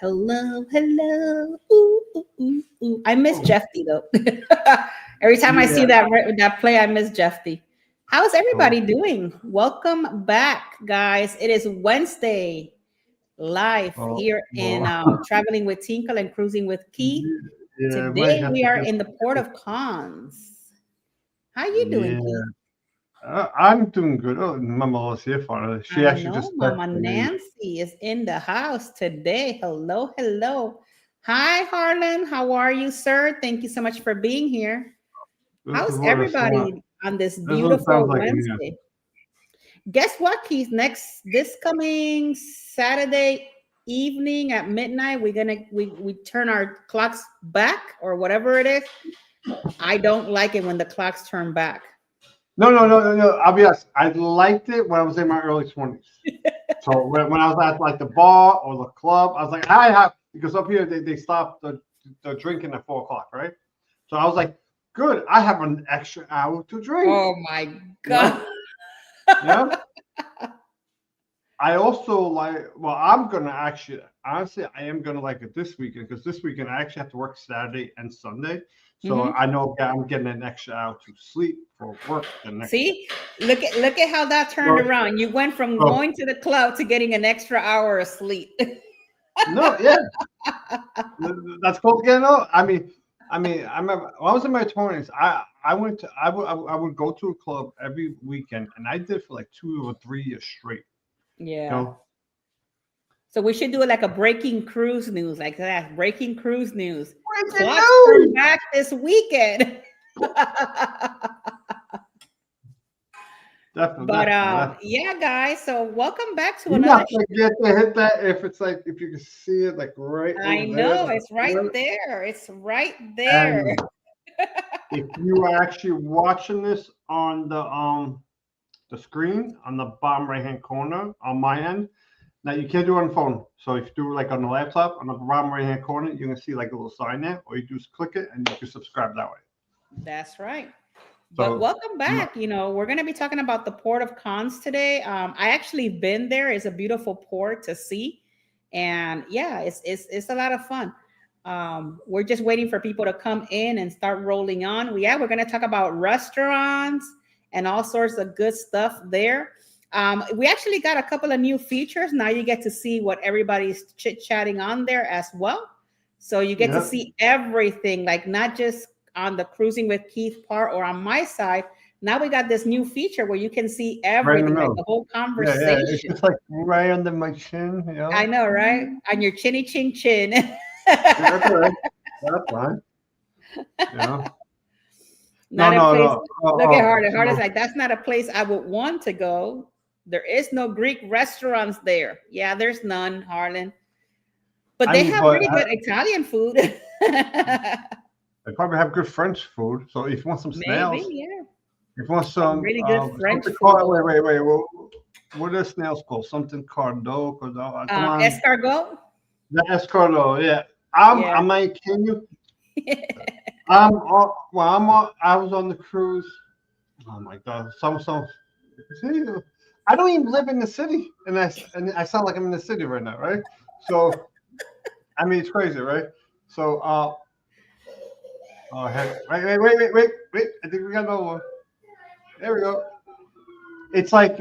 Hello, hello. Ooh, ooh, ooh, ooh. I miss Jeffy though. Every time I see Yeah. that play, I miss Jeffy. How's Oh, everybody doing? Welcome back, guys. It is Wednesday live oh, here in well, Traveling with Tinkle and Cruising with Keith. yeah, might Today have we to are get. in the Port of Cons. How you doing, Yeah, Keith? I'm doing good. Oh, Mama was here for it. She I actually know just Mama texted me. Nancy is in the house today. Hello, hello. Hi, Harlan. How are you, sir? Thank you so much for being here. This is How's what it sounds. everybody on this This is what it sounds beautiful like in here. Wednesday? Guess what, Keith? This coming Saturday evening at midnight, we turn our clocks back or whatever it is. I don't like it when the clocks turn back. No. I'll be honest. I liked it when I was in my early 20s. So when I was at like the bar or the club, I was like, I have because up here they stop the drinking at 4 o'clock, right? So I was like, good. I have an extra hour to drink. Oh my You know, God. you know. I also like, well, I'm gonna actually, honestly, I am gonna like it this weekend because this weekend I actually have to work Saturday and Sunday. So Mhm. I know I'm getting an extra hour to sleep for work the next day. See, look at how that turned So, around. You went from so going to the club to getting an extra hour of sleep. no, yeah, that's close again. No, I remember when I was in my 20s. I went to I would go to a club every weekend, and I did for like 2 or 3 years straight. You Yeah. know, So we should do it like a breaking cruise news, like that. Breaking cruise news. breaking Clocks turn news. back this weekend. Definitely, But definitely. yeah, guys. So welcome back to You another. not forget to hit that if it's like if you can see it like right I over there. know it's right there. It's right there. And if you are actually watching this on the screen on the bottom right hand corner on my end, now you can't do it on the phone. So if you do like on the laptop on the bottom right hand corner, you can see like a little sign there, or you just click it and you can subscribe that way. That's right. But So welcome back. We're going to be talking about the Port of Cons today. I actually been there. It's a beautiful port to see, and yeah, it's a lot of fun. We're just waiting for people to come in and start rolling on. We're going to talk about restaurants and all sorts of good stuff there. We actually got a couple of new features. Now you get to see what everybody's chit chatting on there as well. So you get to yeah, see everything, like not just on the Cruising with Keith part or on my side. Now we got this new feature where you can see right in the everything, like middle. the whole Yeah. It's conversation. just like right under my chin, you I know. know, right? On your chinny chin chin. Yeah, that's all right. That's fine. You know. No, Not a no, place. no. Look at Oh, Hard. Hard is so like, that's not a place I would want to go. There is no Greek restaurants there. Yeah, there's none, Harlan. But I they mean, have but really good Italian food. they probably have good French food. So if you want some Maybe, snails, yeah. if you want Some some really good French something food called over wait, what are snails called? Something cardo, cardo. Come on, escargot. the escargot. Yeah, Yeah. I might can you. I was on the cruise. Oh my god, some. See, I don't even live in the city, and I sound like I'm in the city right now, right? So I mean, it's crazy, right? So oh heck, wait. I think we got another one. There we go. It's like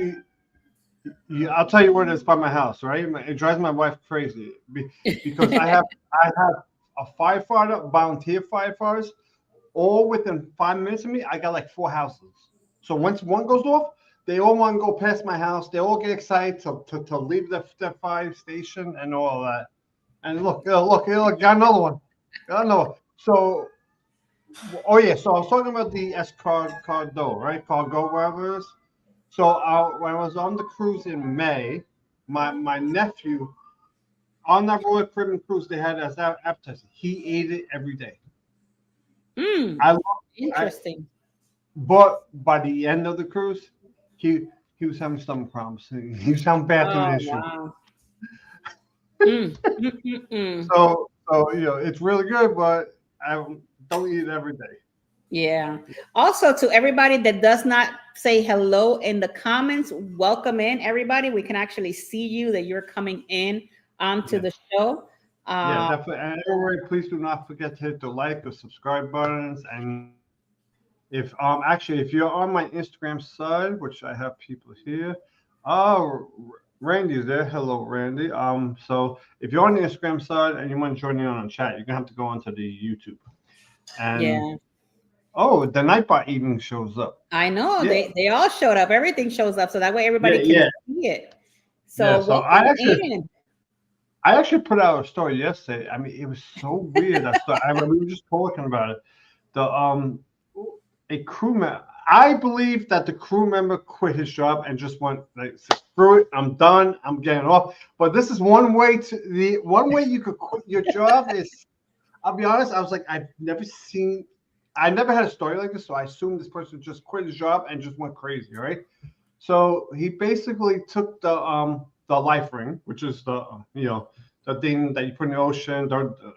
I'll tell you where it is by my house, right? It drives my wife crazy because I have a firefighter, volunteer firefighters, all within 5 minutes of me. I got like 4 houses. So once one goes off, they all want to go past my house. They all get excited to leave the fire station and all that. And got another one. Got another one. So, oh yeah, so I was talking about the Cardo, right? Cargo, wherever it is. So when I was on the cruise in May, my nephew on that Royal Caribbean cruise they had as appetizer. He ate it every day. Mm, I, I interesting. but by the end of the cruise, he he was having stomach problems. He was having bathroom Oh, issues. wow. Mm, mm, mm, mm. So it's really good, but I don't eat it every day. Yeah. Also, to everybody that does not say hello in the comments, welcome in, everybody. We can actually see you that you're coming in onto Yeah. the show. Yeah, Um, definitely. And everybody, please do not forget to hit the like or subscribe buttons. And if actually if you're on my Instagram side, which I have people here, oh Randy's there. Hello, Randy. So if you're on the Instagram side and you want to join in on a chat, you're gonna have to go onto the YouTube. And yeah, oh, the Nightbot even shows up. I know Yeah, they all showed up. Everything shows up, so that way yeah, everybody can yeah, see it. yeah. So So welcome in. I actually put out a story yesterday. I mean, it was so weird. We were just talking about it. The a crew member. I believe that the crew member quit his job and just went like, screw it, I'm done, I'm getting off. But this is one way you could quit your job is. I'll be honest. I was like, I never had a story like this, so I assumed this person just quit his job and just went crazy, right? So he basically took the life ring, which is the thing that you put in the ocean.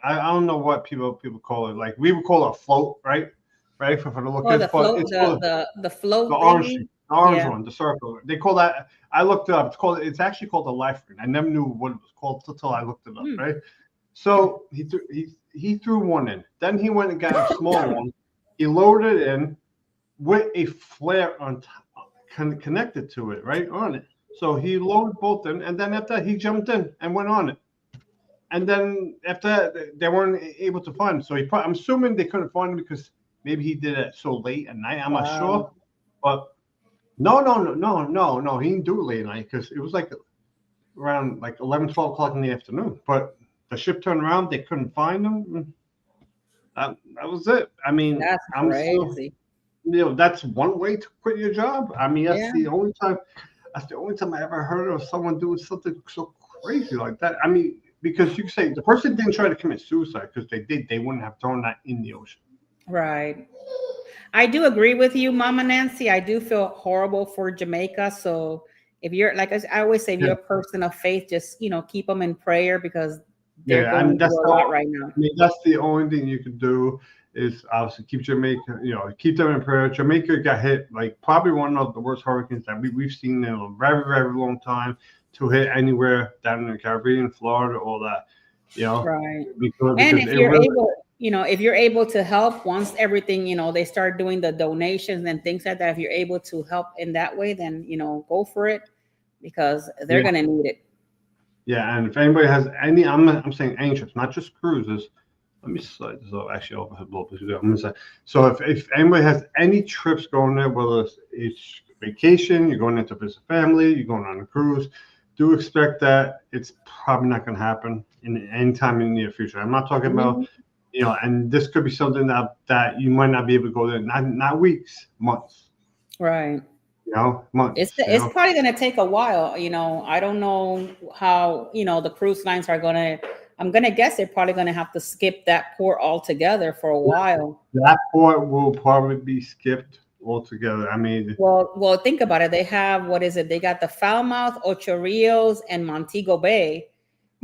I don't know what people call it. Like we would call it a float, right? Right for the Oh, lookers, the but float, it's called the the float orange thingy. thing, the orange Yeah. one, the circle. They call that. I looked it up. It's actually called the life ring. I never knew what it was called until I looked it up, Hmm. right? So he threw one in. Then he went and got a small one. He loaded it in with a flare on top, connected to it, right on it. So he loaded both in, and then after that, he jumped in and went on it. And then after that, they weren't able to find him. So I'm assuming they couldn't find him because maybe he did it so late at night. I'm not Wow. sure, but no. He didn't do it late at night because it was like around like 11, 12 o'clock in the afternoon. But the ship turned around, they couldn't find him. That was it. I mean, That's I'm still, crazy. that's one way to quit your job. I mean, Yeah. that's the only time I ever heard of someone doing something so crazy like that. I mean, because you say the person didn't try to commit suicide because they did, they wouldn't have thrown that in the ocean. Right. I do agree with you, Mama Nancy. I do feel horrible for Jamaica. So if you're like I always say, if Yeah, you're a person of faith, just keep them in prayer because they're yeah. I mean, going through a lot right now. that's the only thing you could do is obviously keep Jamaica, keep them in prayer. Jamaica got hit like probably one of the worst hurricanes that we've seen in a very, very long time to hit anywhere down in the Caribbean, Florida, all that, you know, Right. And because if it you're really, able, if you're able to help once everything, they start doing the donations and things like that, if you're able to help in that way, then, go for it because they're yeah, going to need it. yeah. And if anybody has any, I'm saying any trips, not just cruises. Let me slide this up actually over a little bit. I'm gonna say, so if anybody has any trips going there, whether it's vacation, you're going there to visit family, you're going on a cruise, do expect that it's probably not going to happen in any time in the near future. I'm not talking about, Mhm. and this could be something that you might not be able to go there, not weeks, months, Right. months, It's probably going to take a while. I don't know how, the cruise lines are going to, I'm going to guess they're probably going to have to skip that port altogether for a while. That part will probably be skipped altogether. I mean, Well, think about it. They have, what is it? They got the Falmouth, Ocho Rios, and Montego Bay.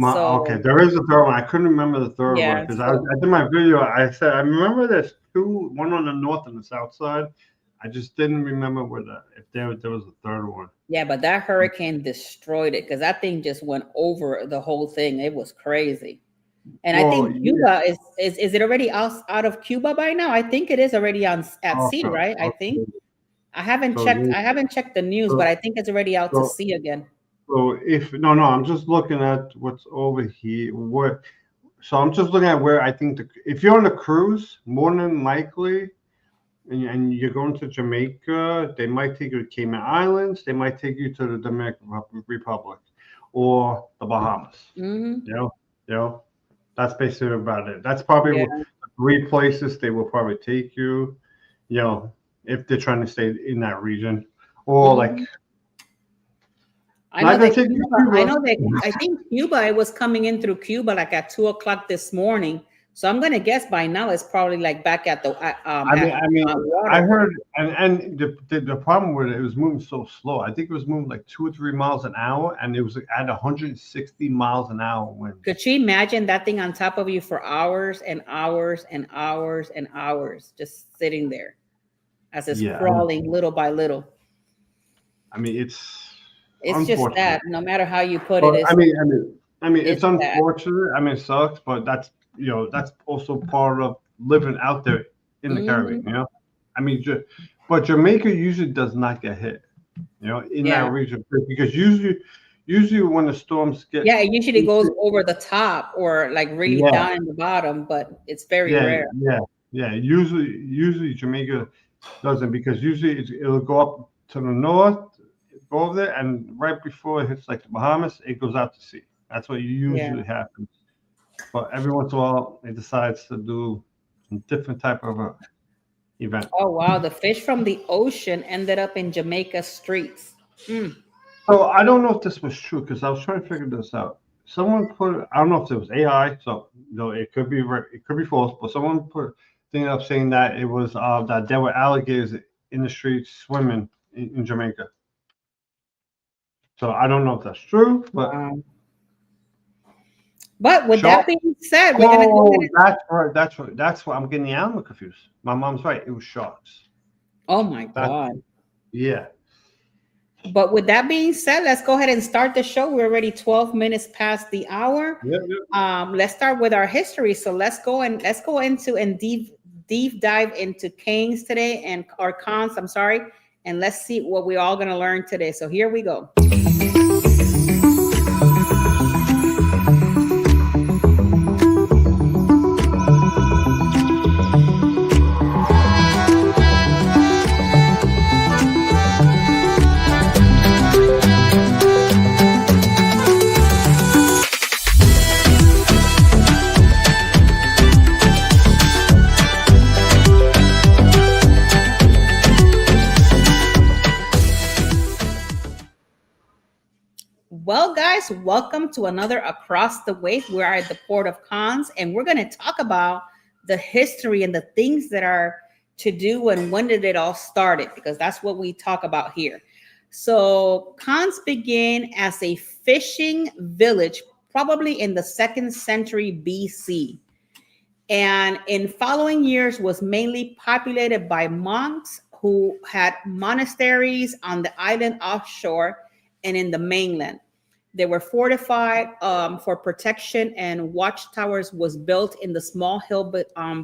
Okay, So, there is a third one. I couldn't remember the third one yeah. because So, I did my video. I said I remember there's two, one on the north and the south side. I just didn't remember if there was a third one. yeah, but that hurricane destroyed it because that thing just went over the whole thing. It was crazy. And I Well, think yeah. Cuba is it already out of Cuba by now? I think it is already on at sea, Okay. right? I think. Okay. I haven't So checked. they, I haven't checked the news, but so I think it's already out to so sea again. so if no, I'm just looking at what's over here. So I'm just looking at where I think if you're on a cruise, more than likely. And you're going to Jamaica, they might take you to Cayman Islands, they might take you to the Dominican Republic or the Bahamas. Hmm. You know, you know, that's basically about it. That's probably Yeah. three places they will probably take you, if they're trying to stay in that region. Or like Hmm. I know not gonna that take you to Cuba. I Cuba. know that. I think Cuba. It was coming in through Cuba like at 2 o'clock this morning. So I'm gonna guess by now it's probably like back at the I mean, I water. heard, and the problem with it, it was moving so slow. I think it was moving like 2 or 3 miles an hour, and it was at 160 miles an hour winds. Could you imagine that thing on top of you for hours and hours and hours and hours, just sitting there as it's Yeah, crawling little by little? I mean, it's It's just unfortunate. that no matter how you put it, But it's I mean, I mean, it's It's bad. unfortunate. I mean, it sucks, but that's also part of living out there in the Caribbean. Hmm. I mean, but Jamaica usually does not get hit. In that Yeah. region because usually when the storms get, Yeah, it usually goes over the top or like really yeah, down in the bottom, but it's very yeah, rare. yeah, yeah. Usually Jamaica doesn't because usually it'll go up to the north, go over there, and right before it hits like the Bahamas, it goes out to sea. That's what Yeah. usually happens. But every once in a while, it decides to do some different type of a event. Oh wow, the fish from the ocean ended up in Jamaica streets. Mm. So I don't know if this was true because I was trying to figure this out. Someone put, I don't know if it was AI, so it could be it could be false, but someone put thing up saying that it was that there were alligators in the streets swimming in Jamaica. So I don't know if that's true, but Wow. But with that shark. being said, we're gonna go ahead Oh, and that's right. That's right. That's what I'm getting the animal confused. My mom's right. It was sharks. oh my That God. yeah. But with that being said, let's go ahead and start the show. We're already 12 minutes past the hour. Yep, yep. Let's start with our history. So let's go into and deep dive into Kings today and or cons. I'm sorry, and let's see what we're all gonna learn today. So here we go. Well, guys, welcome to another Across the Wave. We're at the Port of Cons, and we're going to talk about the history and the things that are to do and when did it all started, because that's what we talk about here. So, Cons began as a fishing village, probably in the 2nd century BC, and in following years was mainly populated by monks who had monasteries on the island offshore and in the mainland. They were fortified for protection, and watchtowers was built in the small hill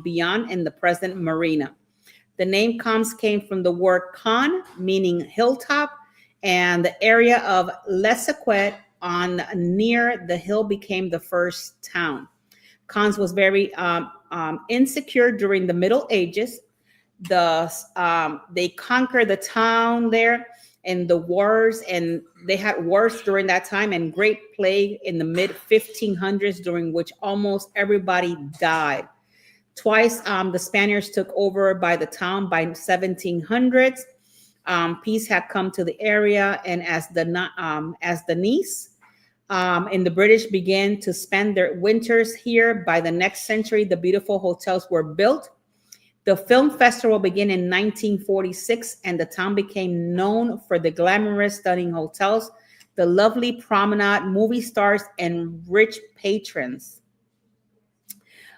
beyond in the present marina. The name comes came from the word con, meaning hilltop, and the area of Lesequet on near the hill became the first town. Cons was very insecure during the Middle Ages. They conquered the town there and the wars, and they had wars during that time and great plague in the mid 1500s, during which almost everybody died. Twice, the Spaniards took over by the town by 1700s. Peace had come to the area, and as the Nice and the British began to spend their winters here, by the next century, the beautiful hotels were built. The film festival began in 1946, and the town became known for the glamorous, stunning hotels, the lovely promenade, movie stars, and rich patrons.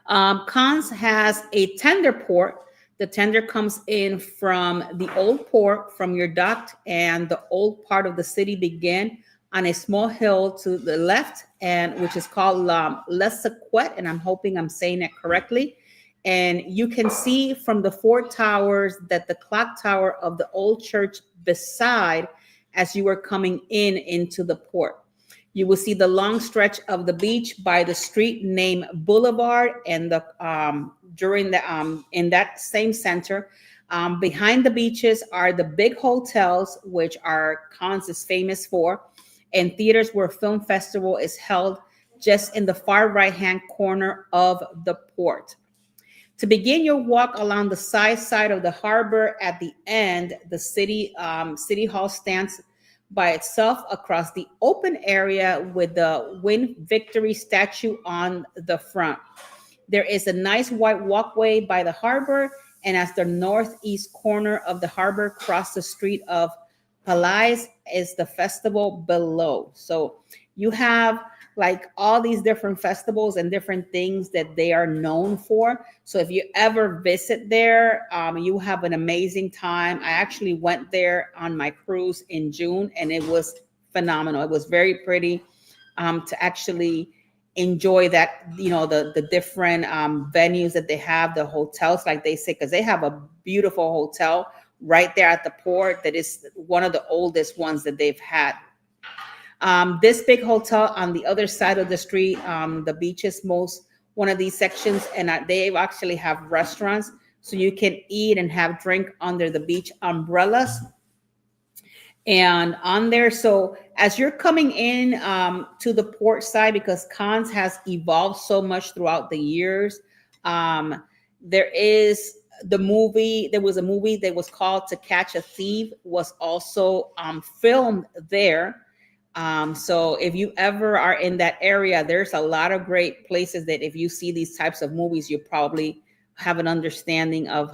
Cons has a tender port. The tender comes in from the old port, from your dock, and the old part of the city began on a small hill to the left, and which is called Les Sequet, and I'm hoping I'm saying it correctly. And you can see from the 4 towers that the clock tower of the old church beside as you were coming into the port. You will see the long stretch of the beach by the street named Boulevard, and the during the in that same center. Behind the beaches are the big hotels, which are Cons is famous for, and theaters where film festival is held, just in the far right hand corner of the port. To begin your walk along the side of the harbor, at the end, the city hall stands by itself across the open area with the Win Victory statue on the front. There is a nice white walkway by the harbor, and as the northeast corner of the harbor, across the street of Palais, is the festival below. So you have like all these different festivals and different things that they are known for. So if you ever visit there, you have an amazing time. I actually went there on my cruise in June, and it was phenomenal. It was very pretty. to actually enjoy that, the different venues that they have, the hotels, like they say, because they have a beautiful hotel right there at the port that is one of the oldest ones that they've had. This big hotel on the other side of the street, the beach is most one of these sections, and they actually have restaurants, so you can eat and have drink under the beach umbrellas and on there. So as you're coming in to the port side, because Cons has evolved so much throughout the years, there is there was a movie that was called To Catch a Thief, was also filmed there. So if you ever are in that area, there's a lot of great places that if you see these types of movies, you probably have an understanding of,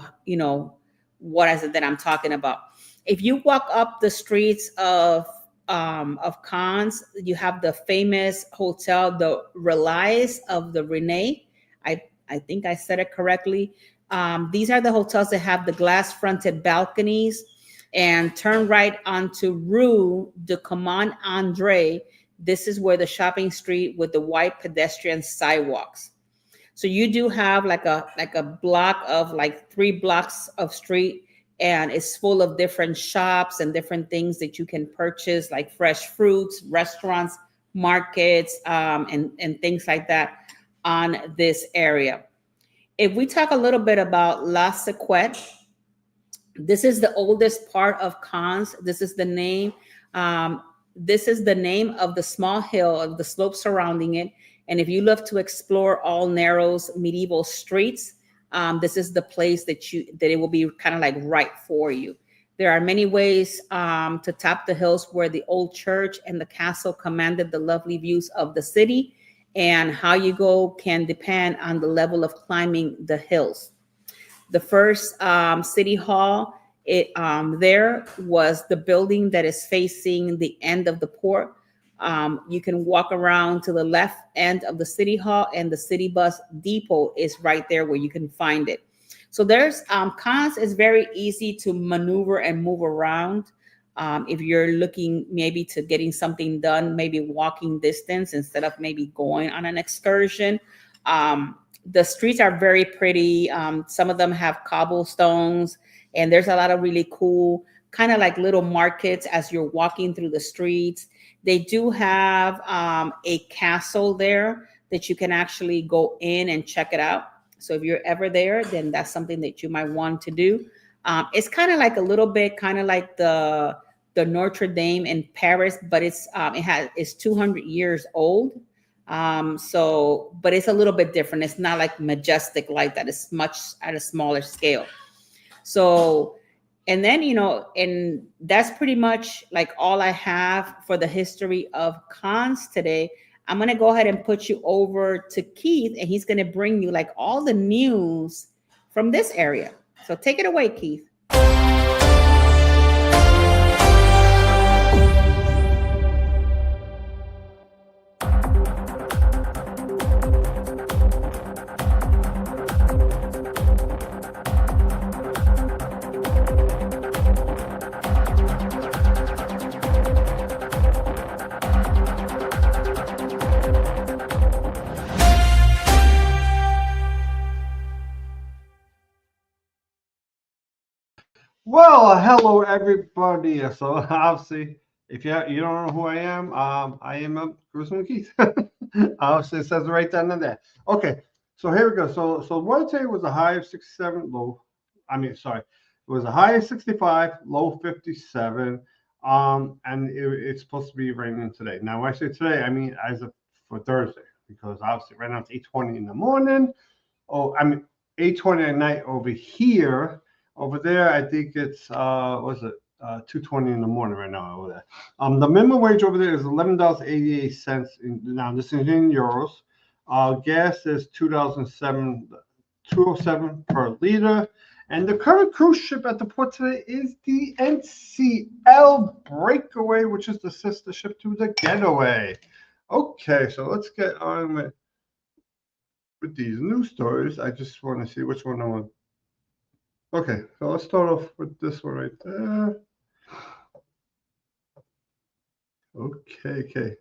what is it that I'm talking about. If you walk up the streets of Cannes, you have the famous hotel, the Relais of the Rene. I think I said it correctly. These are the hotels that have the glass fronted balconies, and turn right onto Rue de Command Andre. This is where the shopping street with the white pedestrian sidewalks. So you do have like a block of like 3 blocks of street, and it's full of different shops and different things that you can purchase, like fresh fruits, restaurants, markets, and things like that on this area. If we talk a little bit about La Sequette, this is the oldest part of Cannes. This is the name. This is the name of the small hill of the slope surrounding it. And if you love to explore all Narrows medieval streets, this is the place that it will be kind of like right for you. There are many ways to top the hills where the old church and the castle commanded the lovely views of the city, and how you go can depend on the level of climbing the hills. The first city hall, there was the building that is facing the end of the port. You can walk around to the left end of the city hall, and the city bus depot is right there where you can find it. So there's Cannes is very easy to maneuver and move around. If you're looking maybe to getting something done, maybe walking distance instead of maybe going on an excursion. The streets are very pretty. Some of them have cobblestones, and there's a lot of really cool kind of like little markets as you're walking through the streets. They do have a castle there that you can actually go in and check it out. So if you're ever there, then that's something that you might want to do. It's kind of like a little bit kind of like the Notre Dame in Paris, but it's 200 years old. But it's a little bit different. It's not like majestic like that. It's much at a smaller scale. So, and then, and that's pretty much like all I have for the history of Cannes today. I'm going to go ahead and put you over to Keith, and he's going to bring you like all the news from this area. So take it away, Keith. Well, hello everybody. So obviously, if you don't know who I am Grisman Keith. Obviously, it says it right down there. Okay, so here we go. So what today was a high of 67, low. It was a high of 65, low 57. And it's supposed to be raining today. Now, when I say today, I mean as of for Thursday, because obviously right now it's 8:20 in the morning. 8:20 at night over here. Over there, I think it's 2:20 in the morning right now over there. The minimum wage over there is $11.88. Now this is in euros. Gas is $2.07 per liter. And the current cruise ship at the port today is the NCL Breakaway, which is the sister ship to the Getaway. Okay, so let's get on with these news stories. I just want to see which one I want. Okay, so let's start off with this one right there. Okay.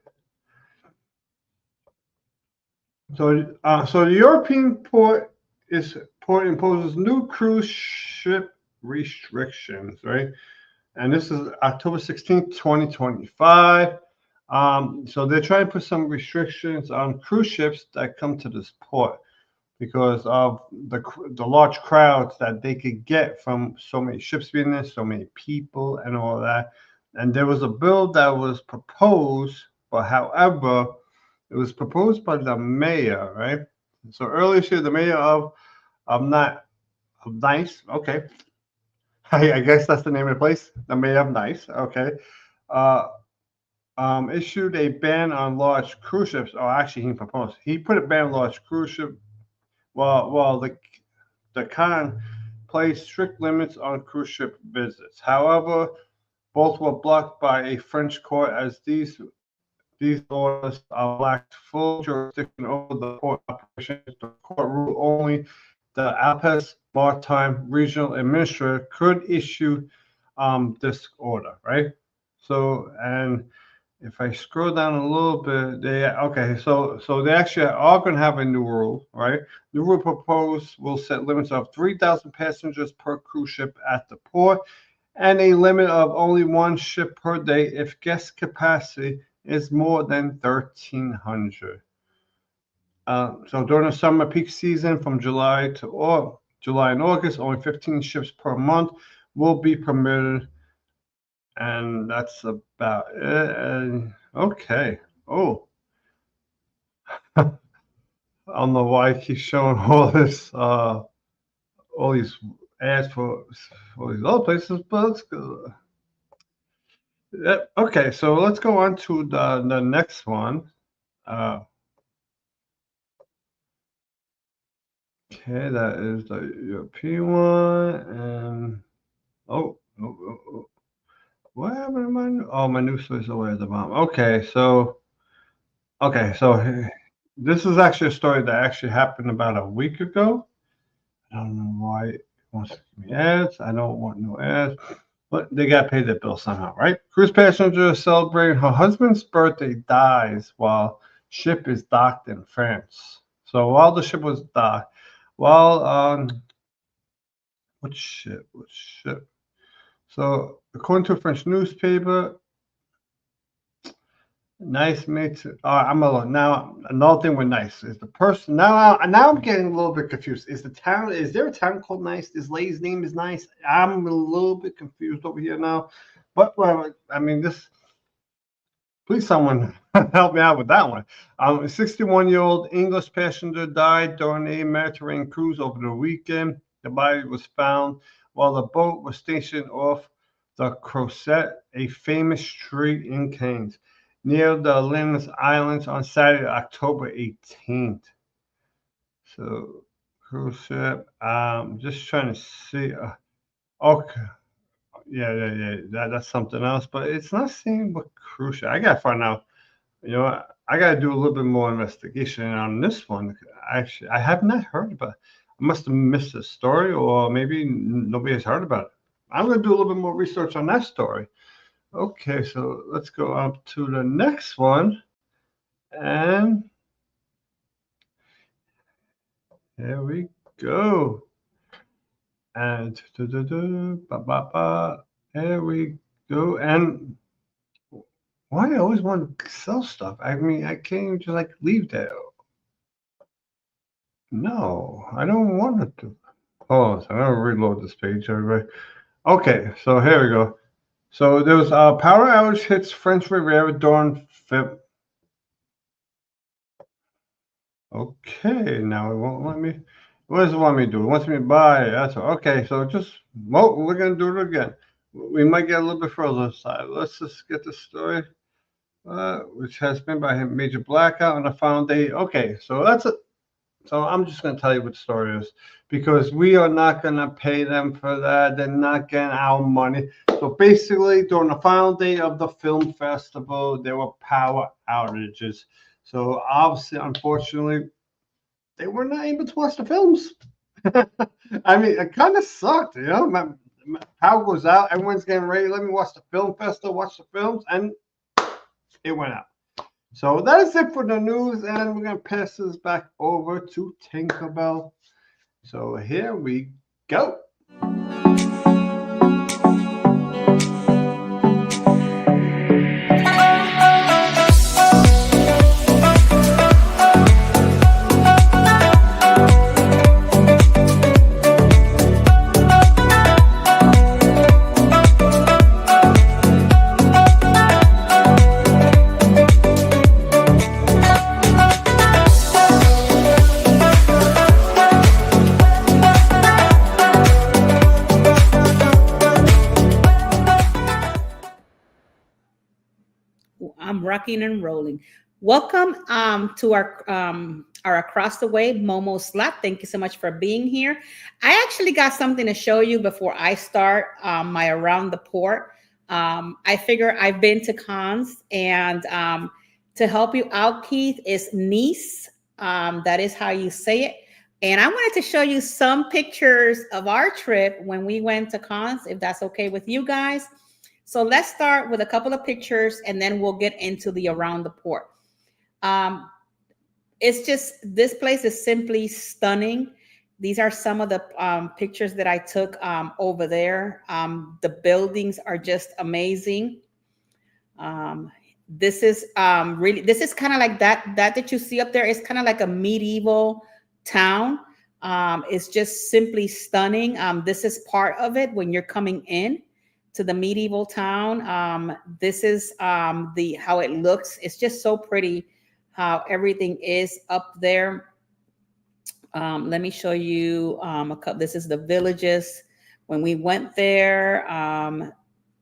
So the European port imposes new cruise ship restrictions, right? And this is October 16th, 2025. So they're trying to put some restrictions on cruise ships that come to this port because of the large crowds that they could get from so many ships being there, so many people, and all that. And there was a bill that was proposed, but however, it was proposed by the mayor, right? So earlier this year, the mayor of not of Nice, okay, I guess that's the name of the place, the mayor of Nice, okay, uh, issued a ban on large cruise ships. Oh, actually, he put a ban on large cruise ships. Well, the con placed strict limits on cruise ship visits. However, both were blocked by a French court as these orders lacked full jurisdiction over the port operations. The court ruled only the Alpes Maritime Regional Administrator could issue this order, right? So, and if I scroll down a little bit, so they actually are going to have a new rule, right? The rule proposed will set limits of 3,000 passengers per cruise ship at the port and a limit of only one ship per day if guest capacity is more than 1,300. So during the summer peak season from July and August, only 15 ships per month will be permitted, and that's about it. Okay. Oh, I don't know why I keep showing all these ads for all these other places, but let's go. Yeah, okay, so let's go on to the next one. Uh, okay, that is the European one, and what happened to my news story's away at the bottom. Okay, so this is actually a story that actually happened about a week ago. I don't know why it wants to give me ads. I don't want no ads. But they got paid their bill somehow, right? Cruise passenger celebrating her husband's birthday dies while ship is docked in France. So while the ship was docked, while what ship? So according to a French newspaper, Nice makes it. I'm alone now. Another thing with Nice is the person. Now I'm getting a little bit confused. Is the town? Is there a town called Nice? This lady's name is Nice. I'm a little bit confused over here now. But well, I mean, this. Please, someone help me out with that one. A 61-year-old English passenger died during a Mediterranean cruise over the weekend. The body was found while the boat was stationed off the Crozet, a famous street in Cannes, near the Linus Islands on Saturday, October 18th. So, cruise ship. Just trying to see. Okay. Yeah. That's something else, but it's not saying what cruise ship. I gotta find out. I got to do a little bit more investigation on this one. Actually, I have not heard about it. I must have missed the story, or maybe nobody has heard about it. I'm going to do a little bit more research on that story. Okay, so let's go up to the next one. And here we go. And here we go. And why I always want to sell stuff? I mean, I can't even just like leave that. No, I don't want to. Hold on, so I'm gonna reload this page, everybody. Okay, so here we go. So there was a power outage hits French Riviera during Feb. Okay, now it won't let me. What does it want me to do? It wants me to buy. That's okay. So we're gonna do it again. We might get a little bit further aside. Let's just get the story, which has been by a major blackout on the final day. Okay, so that's it. So I'm just going to tell you what the story is because we are not going to pay them for that. They're not getting our money. So basically, during the final day of the film festival, there were power outages. So obviously, unfortunately, they were not able to watch the films. I mean, it kind of sucked, My power goes out, everyone's getting ready. Let me watch the film festival, watch the films, and it went out. So that is it for the news, and we're gonna pass this back over to Tinkerbell. So here we go. I'm rocking and rolling. Welcome to our across the way Momo slot. Thank you so much for being here. I actually got something to show you before I start my around the port. I figure I've been to cons, and to help you out, Keith, is niece. That is how you say it. And I wanted to show you some pictures of our trip when we went to cons, if that's okay with you guys. So let's start with a couple of pictures, and then we'll get into the around the port. Um, it's just, this place is simply stunning. These are some of the pictures that I took over there. The buildings are just amazing. This is really, this is kind of like that you see up there. It's kind of like a medieval town. It's just simply stunning. This is part of it when you're coming in to the medieval town. This is the how it looks. It's just so pretty how everything is up there. Let me show you a couple. This is the villages when we went there.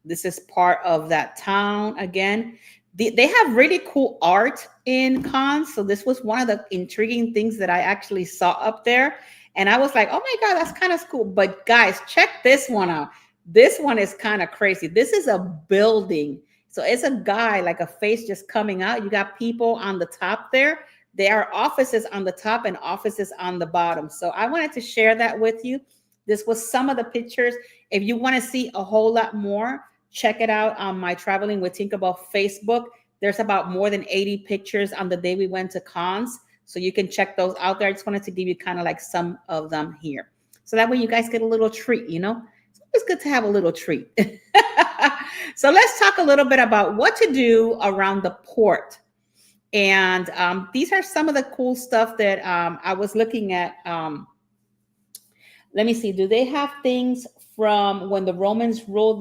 This is part of that town again. They have really cool art in cons. So this was one of the intriguing things that I actually saw up there. And I was like, oh my God, that's kind of cool. But guys, check this one out. This one is kind of crazy. This is a building. So it's a guy, like a face just coming out. You got people on the top there. There are offices on the top and offices on the bottom. So I wanted to share that with you. This was some of the pictures. If you want to see a whole lot more, check it out on my Traveling with Tinkerbell Facebook. There's about more than 80 pictures on the day we went to cons. So you can check those out there. I just wanted to give you kind of like some of them here. So that way you guys get a little treat, you know? It's good to have a little treat. So let's talk a little bit about what to do around the port. And these are some of the cool stuff that I was looking at. Let me see. Do they have things from when the Romans ruled?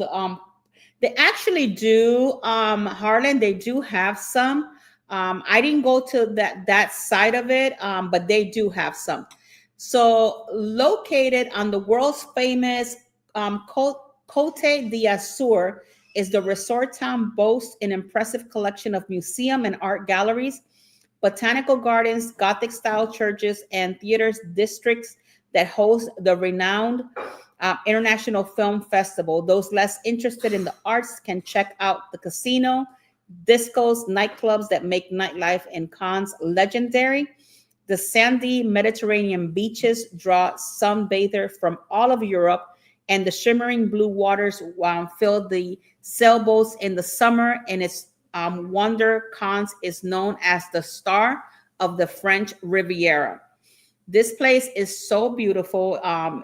They actually do, Harlan. They do have some. I didn't go to that side of it, but they do have some. So located on the world's famous Côte d'Azur is the resort town, boasts an impressive collection of museum and art galleries, botanical gardens, Gothic style churches, and theaters districts that host the renowned International Film Festival. Those less interested in the arts can check out the casino, discos, nightclubs that make nightlife in cons legendary. The sandy Mediterranean beaches draw sunbathers from all of Europe, and the shimmering blue waters fill the sailboats in the summer. And its wonder cons is known as the star of the French Riviera. This place is so beautiful.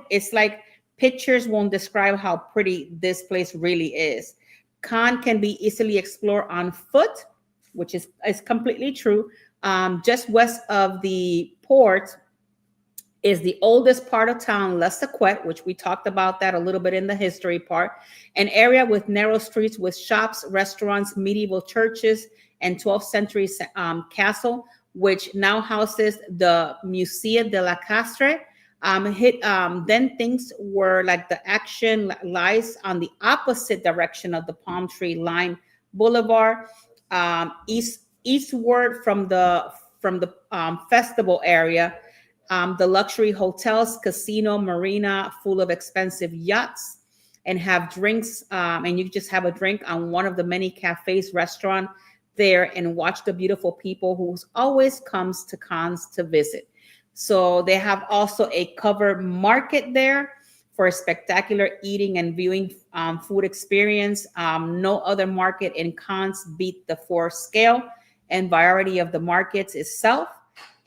It's like pictures won't describe how pretty this place really is. Cannes can be easily explored on foot, which is completely true. Just west of the port is the oldest part of town, Les Sequet, which we talked about that a little bit in the history part, an area with narrow streets with shops, restaurants, medieval churches, and 12th century castle, which now houses the Musée de la Castre. Then things were like the action lies on the opposite direction of the palm tree line boulevard, eastward from the festival area. The luxury hotels, casino, marina, full of expensive yachts, and have drinks. And you just have a drink on one of the many cafes, restaurant there, and watch the beautiful people who always comes to cons to visit. So they have also a covered market there for a spectacular eating and viewing food experience. No other market in cons beat the 4 scale. and variety of the markets itself.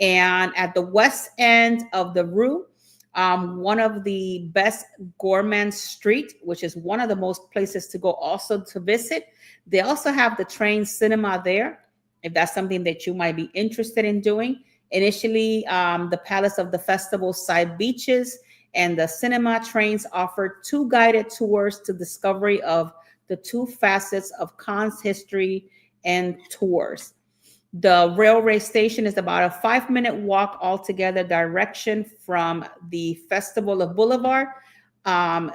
And at the west end of the Rue, one of the best Gourmand Street, which is one of the most places to go also to visit. They also have the train cinema there, if that's something that you might be interested in doing. Initially, the Palace of the Festival side beaches and the cinema trains offer 2 guided tours to discovery of the 2 facets of Cannes history and tours. The railway station is about a 5-minute walk altogether direction from the Festival of Boulevard.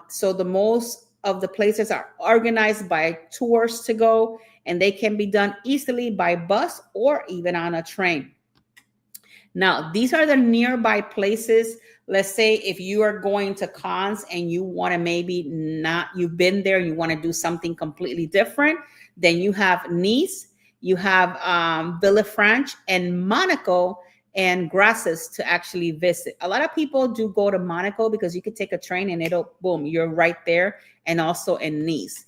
So the most of the places are organized by tours to go, and they can be done easily by bus or even on a train. Now, these are the nearby places. Let's say if you are going to Cannes and you want to maybe not, you've been there, you want to do something completely different, then you have Nice, you have Villefranche and Monaco and Grasse to actually visit. A lot of people do go to Monaco because you could take a train and it'll, boom, you're right there. And also in Nice.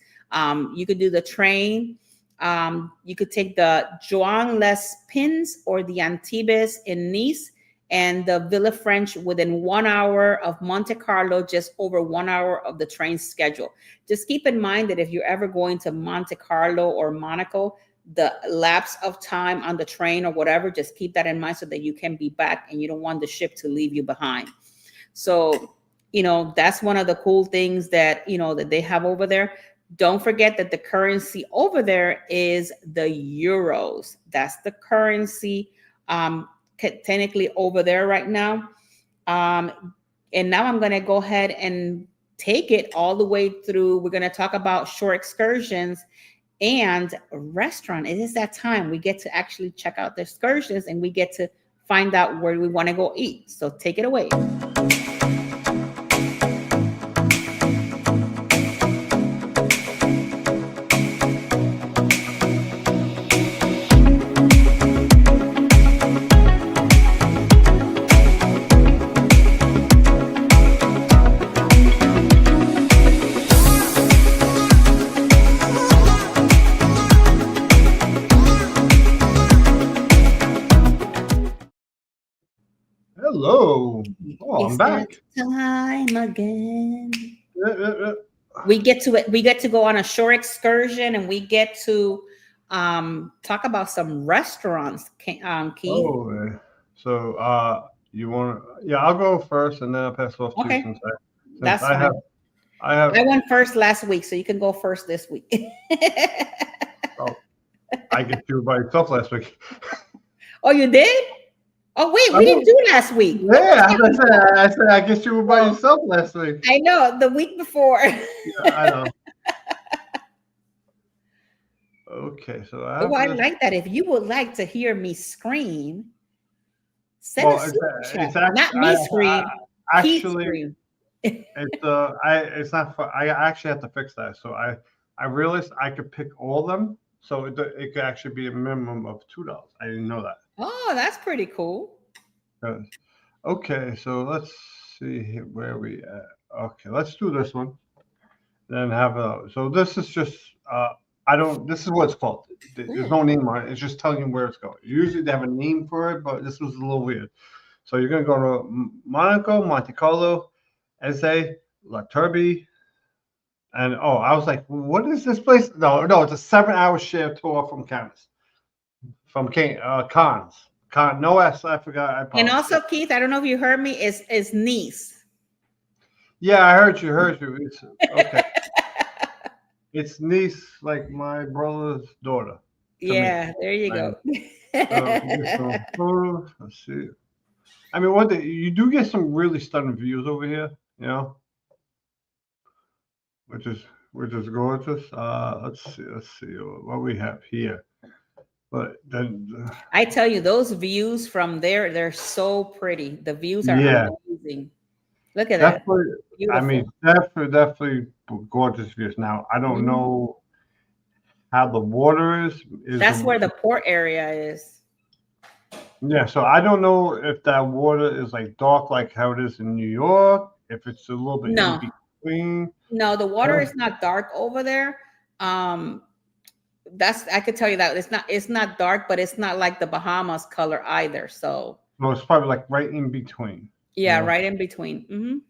You could do the train. You could take the Juan Les Pins or the Antibes in Nice, and the Villefranche within 1 hour of Monte Carlo, just over 1 hour of the train schedule. Just keep in mind that if you're ever going to Monte Carlo or Monaco, the lapse of time on the train or whatever, just keep that in mind so that you can be back and you don't want the ship to leave you behind. So, that's one of the cool things that, that they have over there. Don't forget that the currency over there is the euros. That's the currency technically over there right now. And now I'm going to go ahead and take it all the way through. We're going to talk about shore excursions and restaurant. It is that time we get to actually check out the excursions and we get to find out where we want to go eat. So take it away. Hello. Oh, I'm back. Time again. We get to go on a shore excursion and we get to talk about some restaurants. Keith. Oh, so you want to? Yeah, I'll go first and then I'll pass off to you since That's I fine. I went first last week, so you can go first this week. Oh, I guess you were by yourself last week. Oh, you did? Oh, wait, we didn't do last week. Yeah, I said, I guess you were by yourself last week. I know, the week before. Yeah, I know. Okay, so I like that. If you would like to hear me scream, send a super chat. Not me scream. Actually, it's not. I actually have to fix that. So I realized I could pick all of them, so it could actually be a minimum of $2. I didn't know that. Oh, that's pretty cool. Okay, so let's see where we at. Okay, let's do this one. Then so this is just this is what it's called. There's no name on it. It's just telling you where it's going. Usually they have a name for it, but this was a little weird. So you're gonna go to Monaco, Monte Carlo, Eze, La Turbie, and I was like, what is this place? No, it's a 7-hour share tour from Cannes. From Cannes. No S, I forgot. And also, Keith, I don't know if you heard me, is Nice. Yeah, I heard you. It's okay. It's Nice, like my brother's daughter. Yeah, there you go. Let's see. I mean, you do get some really stunning views over here, which is gorgeous. Let's see what we have here. But then I tell you, those views from there, they're so pretty. The views are amazing. Look at that. I mean, definitely gorgeous views. Now, I don't know how the water is. That's where the port area is. Yeah, so I don't know if that water is like dark, like how it is in New York. If it's a little bit in between. No, the water is not dark over there. That's I could tell you that it's not dark, but it's not like the Bahamas color either. So Well, it's probably like right in between. You yeah, know. right in between.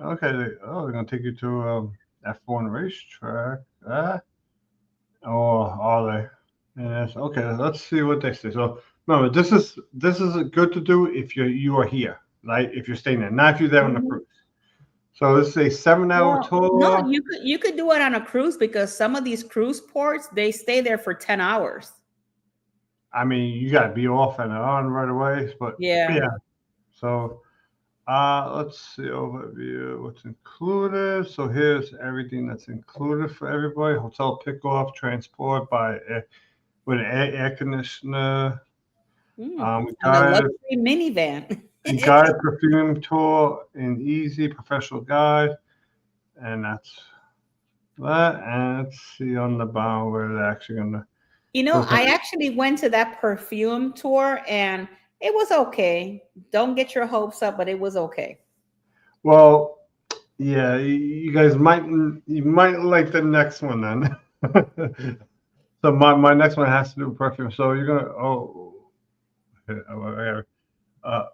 Okay. They're gonna take you to F1 racetrack. Oh, are they? Yes. Okay. Let's see what they say. So remember, this is good to do if you are here, right? If you're staying there, not if you're there on the Hmm. cruise. So this is a 7 hour Well, no, tour. you could do it on a cruise because some of these cruise ports they stay there for 10 hours. I mean, you got to be off and on right away. But Yeah. yeah. So let's see overview. What's included? So here's everything that's included for everybody: hotel pickoff, transport by with an air conditioner, And the guide, luxury minivan. perfume tour, an easy professional guide, and that's that. And let's see on the bottom where they're actually gonna go from. I actually went to that perfume tour and it was okay. Don't get your hopes up, but it was okay. Well, yeah, you guys might like the next one then. So my next one has to do with perfume. So you're gonna uh,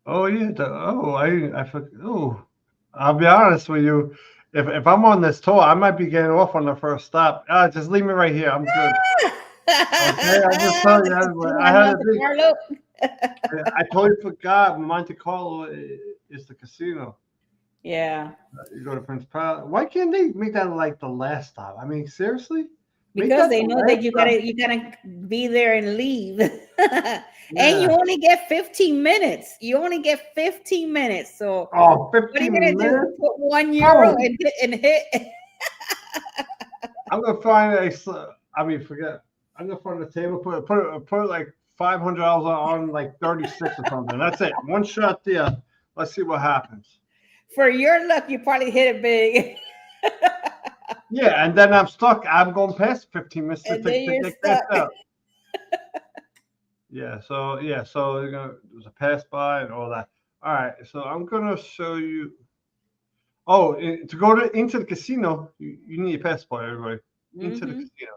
oh yeah I forgot. Oh, I'll be honest with you. If I'm on this tour, I might be getting off on the first stop. Just leave me right here. I'm good. Okay, I'm just telling The you. casino I in had a Monte big. Carlo. I totally forgot. Monte Carlo is the casino. Yeah, You go to Prince Palace. Why can't they make that like the last stop? I mean, seriously, make because that they the know last that stop. you gotta be there and leave. And you Yeah. only get 15 minutes. You only get 15 minutes. So Oh, what are you gonna 15 do? minutes? Put €1 Oh, and hit? I'm gonna find I mean, forget. I'm gonna find a table. Put like $500 on like 36 or something. That's it. One shot there. Let's see what happens. For your luck, you probably hit it big. Yeah, and then I'm stuck. I'm going past 15 minutes And then to you're get cashed stuck. out. So you're gonna there's a pass by and all that. All right, so I'm gonna show you. Oh, to go into the casino, you need a passport, everybody. Into the Hmm. casino.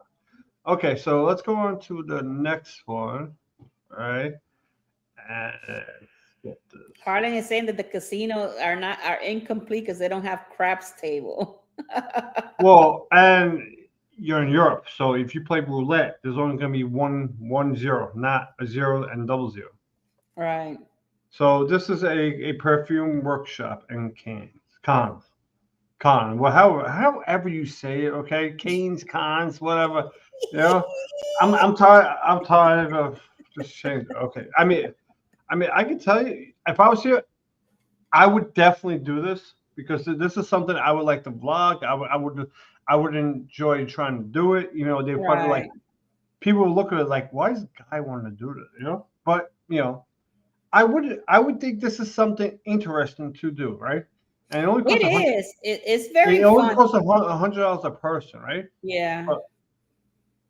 Okay, so let's go on to the next one. All right. And let's get this. Harlan is saying that the casinos are incomplete because they don't have craps table. Well, and you're in Europe, so if you play roulette, there's only gonna be one zero, not a zero and double zero. Right. So this is a perfume workshop in Cannes. Well, however you say it, okay, canes, cons, whatever. You know, I'm tired. I'm tired of just change. Okay, I mean, I can tell you, if I was here, I would definitely do this because this is something I would like to vlog. I would enjoy trying to do it. They probably like Right. people would look at it like, why does the guy want to do this? But I would think this is something interesting to do, right? And it only It costs a hundred. is. It's It very only fun. costs $100 a person, right? Yeah. But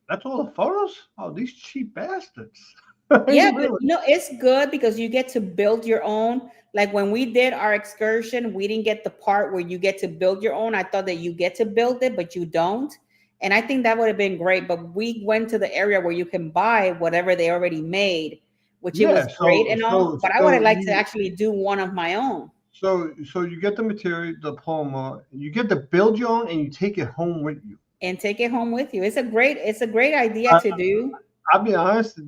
that's all the photos. Oh, these cheap bastards! Yeah, but Really? it's good because you get to build your own. Like when we did our excursion, we didn't get the part where you get to build your own. I thought that you get to build it, but you don't. And I think that would have been great. But we went to the area where you can buy whatever they already made, which it was Yeah. great So and all. so But I would have so liked to you actually do one of my own so you get the material, the diploma. You get to build your own, and you take it home with you. and take it home with you. It's a great idea I, to do. I'll be honest.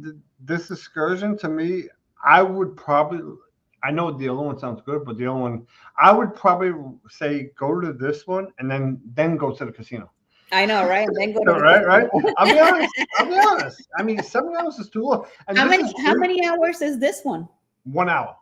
This excursion to me, I would probably. I know the other one sounds good, but the other one, I would probably say go to this one and then go to the casino. I know, right? And then go to the Right, right. casino. I'll be honest. I'll be honest. I mean, 7 hours is too long, and How this many is how free. many hours is this one? 1 hour.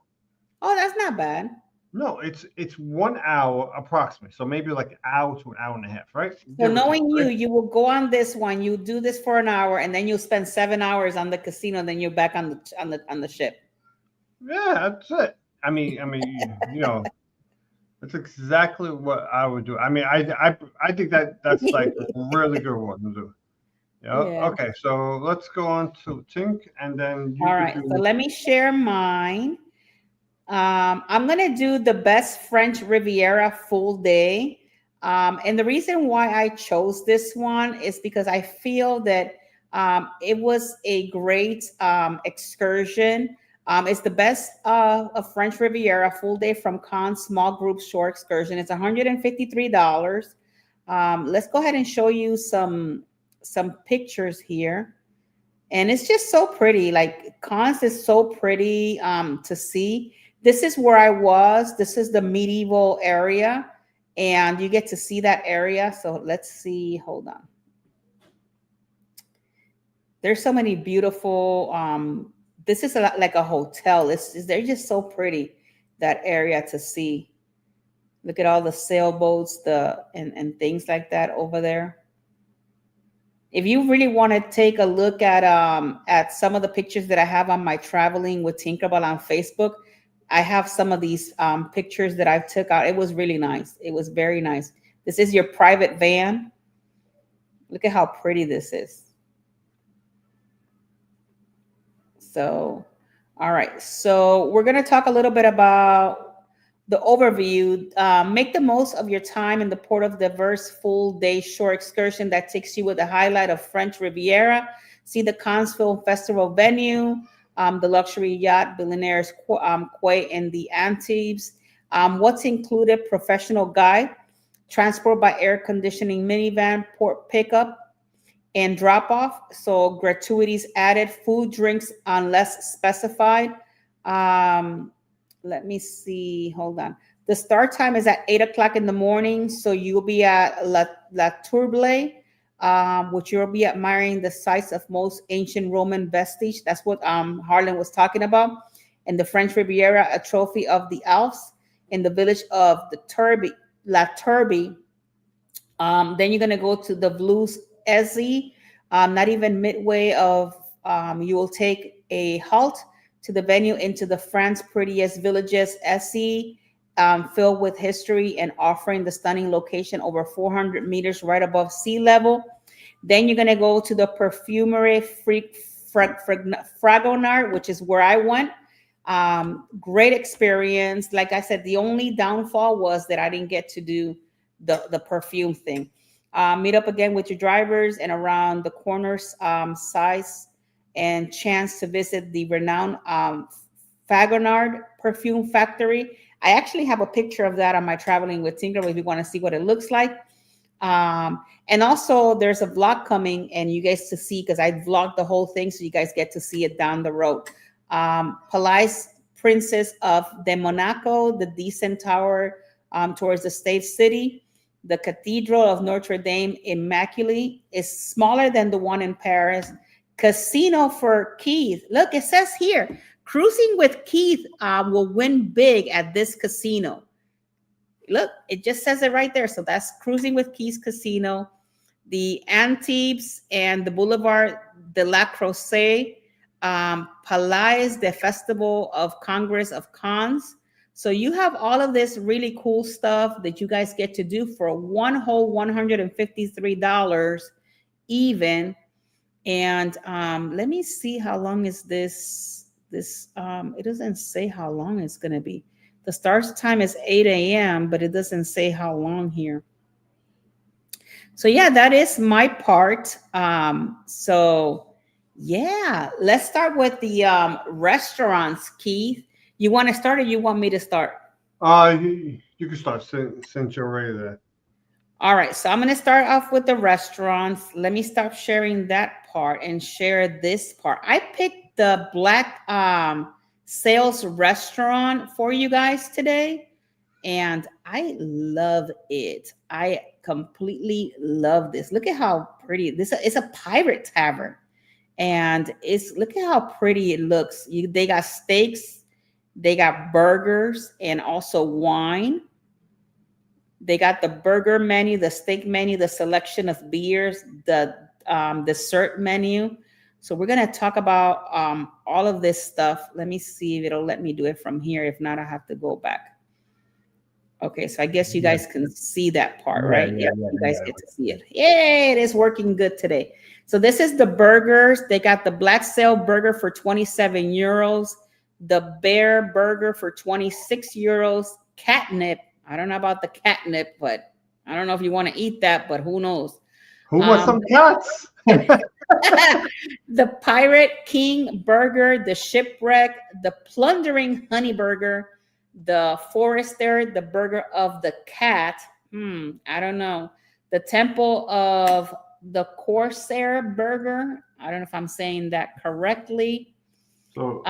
Oh, that's not bad. No, it's 1 hour approximately. So maybe like an hour to an hour and a half, right? So Give or take, knowing you, right? you will go on this one, you do this for an hour, and then you spend 7 hours on the casino, then you're back on the ship. Yeah, that's it. I mean, that's exactly what I would do. I mean, I think that's like a really good one to do. Yeah. Yeah. Okay, so let's go on to Tink, and then you All could right. So do. let me share mine. I'm gonna do the best French Riviera full day. And the reason why I chose this one is because I feel that it was a great excursion. It's the best of French Riviera, full day from Cannes, small group shore excursion. It's $153. Let's go ahead and show you some pictures here. And it's just so pretty. Like Cannes is so pretty to see. This is where I was. This is the medieval area, and you get to see that area. So let's see. Hold on. There's so many beautiful. This is a lot like a hotel. They're just so pretty, that area to see. Look at all the sailboats, and things like that over there. If you really want to take a look at some of the pictures that I have on my Traveling with Tinkerbell on Facebook, I have some of these pictures that I took out. It was really nice. It was very nice. This is your private van. Look at how pretty this is. So, all right. So we're going to talk a little bit about the overview. Make the most of your time in the port of diverse full day shore excursion that takes you with the highlight of French Riviera. See the Cannes Film Festival venue, the luxury yacht Billionaire's Quay in the Antibes. What's included? Professional guide, transport by air conditioning minivan, port pickup and drop off. So gratuities added, food, drinks unless specified. Let me see. Hold on. The start time is at 8 o'clock in the morning. So you'll be at La Tourble, which you'll be admiring the sites of most ancient Roman vestige. That's what Harlan was talking about. And the French Riviera, a trophy of the Alps in the village of La Turbie. Then you're going to go to the Blues Ezzy. Not even midway of, you will take a halt to the venue into the France prettiest villages, Essy, filled with history and offering the stunning location over 400 meters right above sea level. Then you're going to go to the Perfumery Fragonard, which is where I went. Great experience. Like I said, the only downfall was that I didn't get to do the perfume thing. Meet up again with your drivers and around the corners, size and chance to visit the renowned Fragonard perfume factory. I actually have a picture of that on my Traveling with Tinkerbell if you want to see what it looks like. And also there's a vlog coming and you guys to see, because I vlogged the whole thing, so you guys get to see it down the road. Palais Princess of de Monaco, the decent tower towards the state city. The Cathedral of Notre Dame Immaculée is smaller than the one in Paris. Casino for Keith. Look, it says here, cruising with Keith will win big at this casino. Look, it just says it right there. So that's Cruising with Keith Casino. The Antibes and the Boulevard de la Croisée, Palais de Festival of Congress of Cannes. So you have all of this really cool stuff that you guys get to do for one whole $153 even. And let me see, how long is this? It doesn't say how long it's going to be. The start time is 8 a.m., but it doesn't say how long here. So yeah, that is my part. So yeah, let's start with the restaurants, Keith. You want to start or you want me to start? You can start since you're already there. All right, so I'm going to start off with the restaurants. Let me stop sharing that part and share this part. I picked the Black Sales restaurant for you guys today, and I love it. I completely love this. Look at how pretty this is. A pirate tavern, and look at how pretty it looks. They got steaks, they got burgers, and also wine. They got the burger menu, the steak menu, the selection of beers, the dessert menu. So we're going to talk about all of this stuff. Let me see if it'll let me do it from here. If not, I have to go back. Okay, so I guess you guys can see that part, right? Yeah, you guys get to see it. Yay, it is working good today. So this is the burgers. They got the Black Sail burger for 27 euros. The Bear burger for 26 euros. Catnip. I don't know about the catnip, but I don't know if you want to eat that, but who knows? Who wants Um, some cats? the Pirate King Burger, the Shipwreck, the Plundering Honey Burger, the Forester, the Burger of the Cat. I don't know. The Temple of the Corsair Burger. I don't know if I'm saying that correctly. So,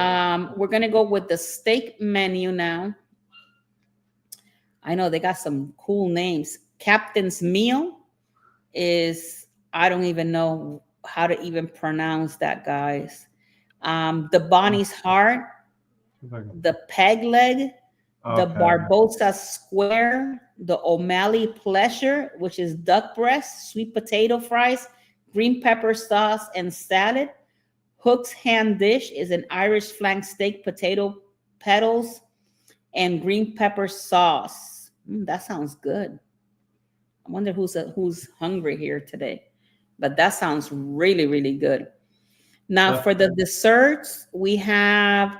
We're gonna go with the steak menu now. I know they got some cool names. Captain's Meal is, I don't even know how to even pronounce that, guys. The Bonnie's Heart, the Peg Leg, the okay. Barbosa Square, the O'Malley Pleasure, which is duck breast, sweet potato fries, green pepper sauce, and salad. Hook's Hand Dish is an Irish flank steak, potato petals, and green pepper sauce. That sounds good. I wonder who's hungry here today. But that sounds really, really good. Now, That's for the desserts, we have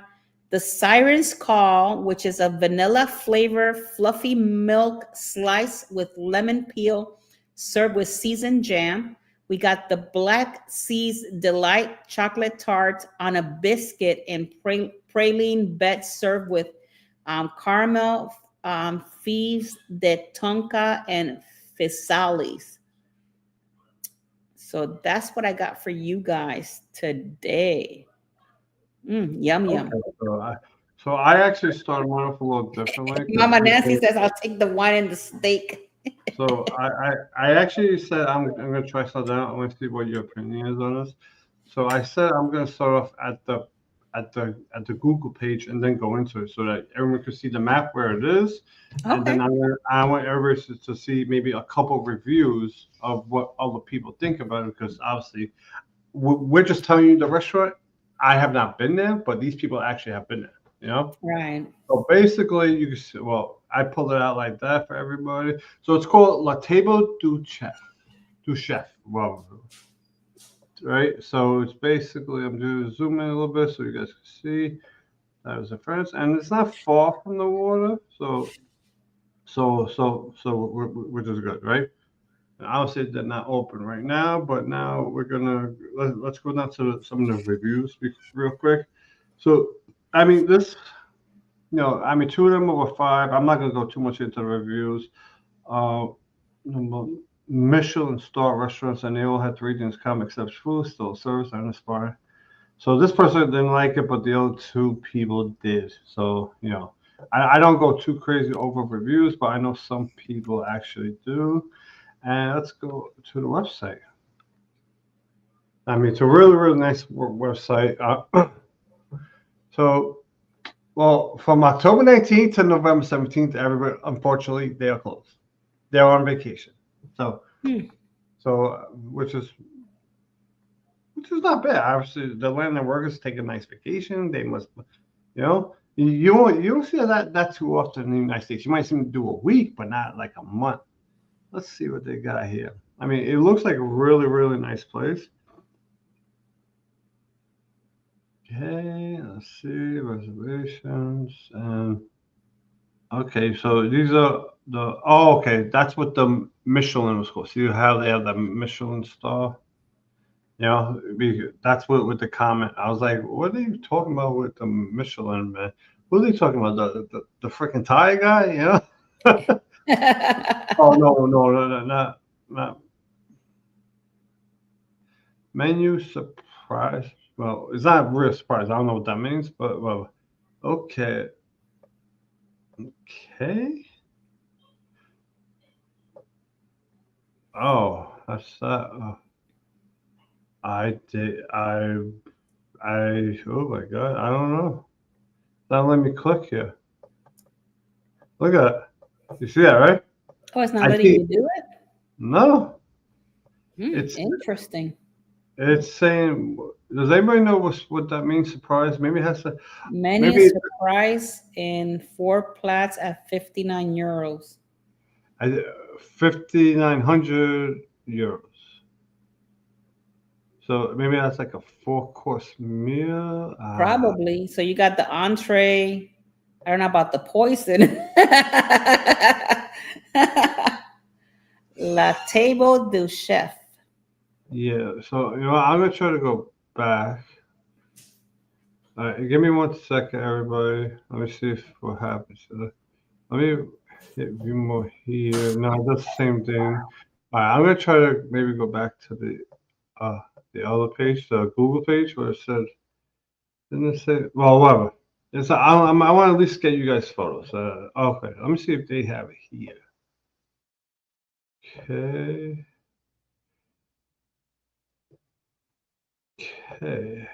the Siren's Call, which is a vanilla flavor fluffy milk slice with lemon peel served with seasoned jam. We got the Black Seas Delight chocolate tart on a biscuit and praline bed served with caramel fèves de tonka and fisalis. So that's what I got for you guys today. Yum yum. okay. So I actually started mine off a little differently Mama Nancy because says I'll take the wine and the steak. I actually said I'm gonna try something out. I want to see what your opinion is on this. So I said I'm gonna start off at the Google page and then go into it so that everyone can see the map where it is, and then Okay. I want everybody to see maybe a couple reviews of what other people think about it because obviously we're just telling you the restaurant. I have not been there, but these people actually have been there. You know. Right. So basically, you can see, well, I pulled it out like that for everybody. So it's called La Table du Chef. Well, right. So it's basically, I'm going to zoom in a little bit so you guys can see that was in France, and it's not far from the water. Which is good, right? And obviously they're not open right now, but now let's go down to some of the reviews real quick. So, I mean, I mean, two of them over five. I'm not gonna go too much into the reviews. Uh, Michelin star restaurants, and they all had ratings come except food, still service, and inspired. So this person didn't like it, but the other two people did. So I don't go too crazy over reviews, but I know some people actually do. And let's go to the website. I mean, it's a really, really nice website. So Well, from October 19th to November 17th, everybody, unfortunately, they are closed. They're on vacation. So, Hmm. so which is not bad. Obviously, the landlord workers take a nice vacation. They must, you don't see that too often in the United States. You might see them do a week, but not like a month. Let's see what they got here. I mean, it looks like a really, really nice place. Okay, let's see reservations and okay, so these are okay, that's what the Michelin was called. See how they have the Michelin star? That's what with the comment. I was like, what are you talking about with the Michelin, man? What are they talking about? The freaking Thai guy, Oh no, not menu surprise. Well, it's not a real surprise. I don't know what that means, but well, okay. Okay. Oh, that's that. I did. Oh my God. I don't know. Not let me click here. Look at it. You see that, right? Oh, it's not I letting see. you do it? No. It's Interesting. it's saying. Does anybody know what that means? Surprise? Maybe it has to. Menu Maybe surprise in 4 plats at 59 euros. 5,900 euros. So maybe that's like a 4-course meal. Probably. So you got the entree. I don't know about the poison. La Table du Chef. Yeah. So I'm gonna try to go back. All right, give me 1 second, everybody. Let me see if what happens. Let me hit view more here. No, it does the same thing. All right, I'm gonna try to maybe go back to the other page, the Google page where it said, didn't it say? Well, whatever. I want to at least get you guys photos. Okay, let me see if they have it here. Okay. Okay.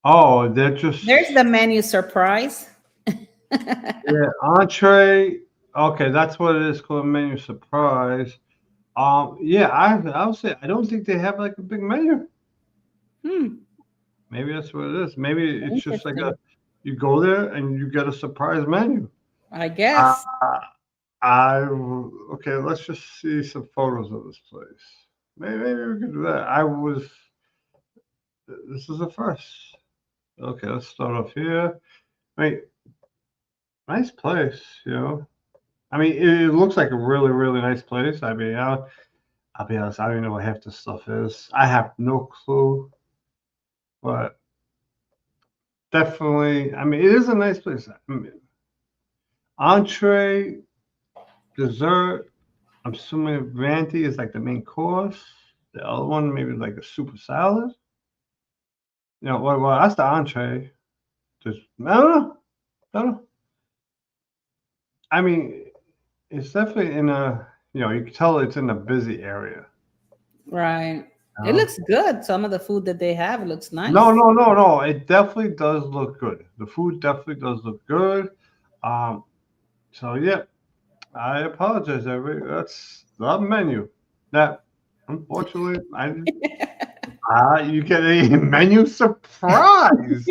Oh, they're just There's the menu surprise. yeah, entree. Okay, that's what it is called menu surprise. Yeah, I'll say I don't think they have like a big menu. Hmm, Maybe that's what it is. Maybe it's just like interesting. you go there and you get a surprise menu. I Uh, guess. okay, let's just see some photos of this place. Maybe we could do that. This is the first. Okay, let's start off here. Wait, nice place. I mean, it looks like a really, really nice place. I mean, I'll be honest, I don't even know what half this stuff is. I have no clue, but definitely, I mean, it is a nice place. I mean, entree, dessert. I'm assuming Venti is like the main course. The other one maybe like a super salad. Well, that's the entree. Just I don't know. I don't know. I mean, it's definitely in you can tell it's in a busy area. Right. You It know? looks good. Some of the food that they have looks No, nice. no, no, no. It definitely does look good. The food definitely does look good. Um, so yeah, I apologize, everybody. That's the menu. That unfortunately, you get a menu surprise.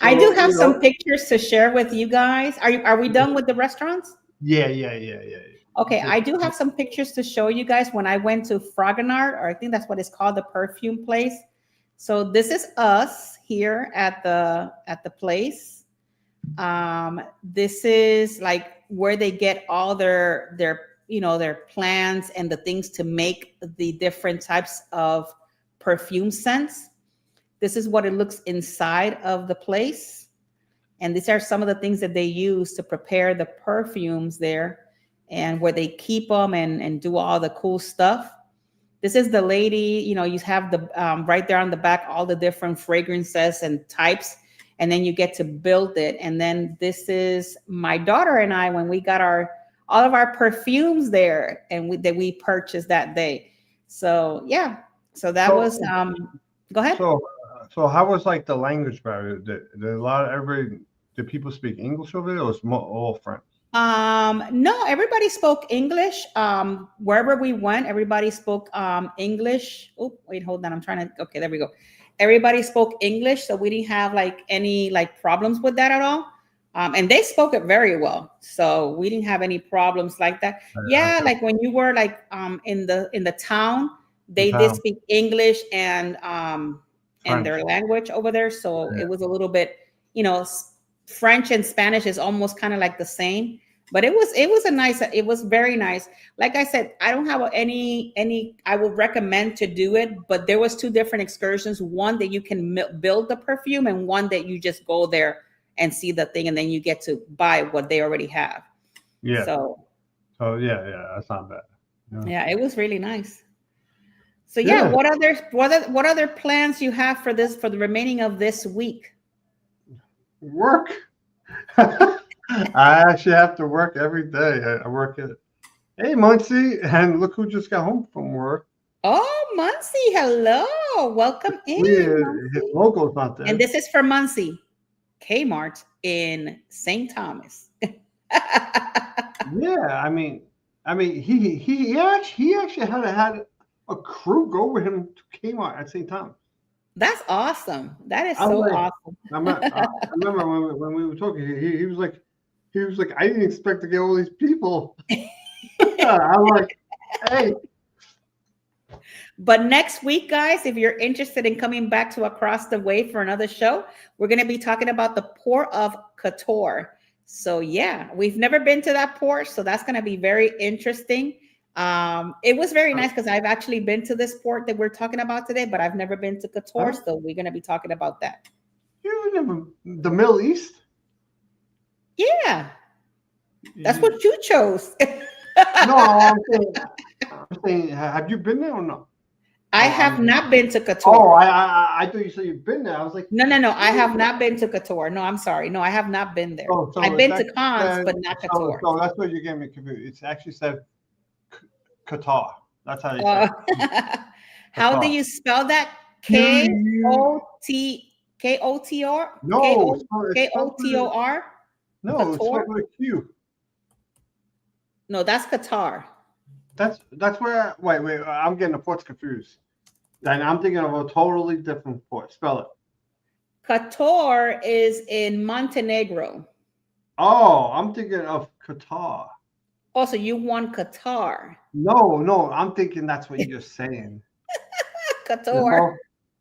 I do So have some pictures to share with you guys. Are we done with the restaurants? yeah, yeah, yeah, yeah. Okay, Yeah. I do have some pictures to show you guys when I went to Fragonard, or I think that's what it's called, the perfume place. So this is us here at the place. This is like where they get all their plans and the things to make the different types of perfume scents. This is what it looks inside of the place. And these are some of the things that they use to prepare the perfumes there and where they keep them and do all the cool stuff. This is the lady, you have the right there on the back, all the different fragrances and types, and then you get to build it. And then this is my daughter and I when we got all of our perfumes there and that we purchased that day. So yeah, so that So, was go ahead. so, so how was like the language barrier? Did a lot of did people speak English over there, or was all French? No, everybody spoke English. Wherever we went, everybody spoke English. Oh, wait, hold on. I'm trying to. Okay, there we go. Everybody spoke English, so we didn't have like any like problems with that at all. And they spoke it very well, so we didn't have any problems like that. Yeah, Okay, like when you were like in the town, in they did town, speak English and their French. language over there, so Yeah. it was a little bit, you know, French and Spanish is almost kind of like the same, but it was very nice. Like I said, I don't have any I would recommend to do it, but there was two different excursions, one that you can build the perfume and one that you just go there and see the thing and then you get to buy what they already have. Yeah. So So yeah, that's not bad. Yeah. yeah, it was really nice. So yeah, Yeah. what other plans you have for the remaining of this week? Work. I actually have to work every day. I work at Hey Muncie, and look who just got home from work. Oh, Muncie, hello. Welcome in, Weird. His Muncie. logo's not And there. this is for Muncie, Kmart in St. Thomas. Yeah, he actually had a crew go with him to Kmart at St. Thomas. That's awesome. That is I was so like, awesome. I remember when we were talking. He was like, I didn't expect to get all these people. I'm like, hey, But next week, guys, if you're interested in coming back to Across the Way for another show, we're going to be talking about the port of Qatar. So yeah, we've never been to that port, so that's going to be very interesting. It was very nice because I've actually been to this port that we're talking about today, but I've never been to Qatar, Huh? so we're going to be talking about that. You never the Middle East? Yeah, that's You, what you chose. no, I'm saying, have you been there or not? I Oh, have I'm. not been to Oh, Qatar. I thought you said you've been there. I was like, No, no, no. I have no. not been to Qatar. No, I'm sorry. No, I have not been there. So I've it's been to actually Cannes, said. but not So Qatar. so that's what you're getting me confused. It's actually said Qatar. That's how they say Uh, it. how do Qatar. you spell that? You, K you, O T K O T R K no, O it's K spelled O T with O a, R. no, it's Qatar? spelled with a Q. No, that's Qatar. That's where. Wait. I'm getting the ports confused. Then I'm thinking of a totally different port. Spell it. Qatar is in Montenegro. Oh, I'm thinking of Qatar. Also, you want Qatar. No, I'm thinking that's what you're saying. Qatar. No,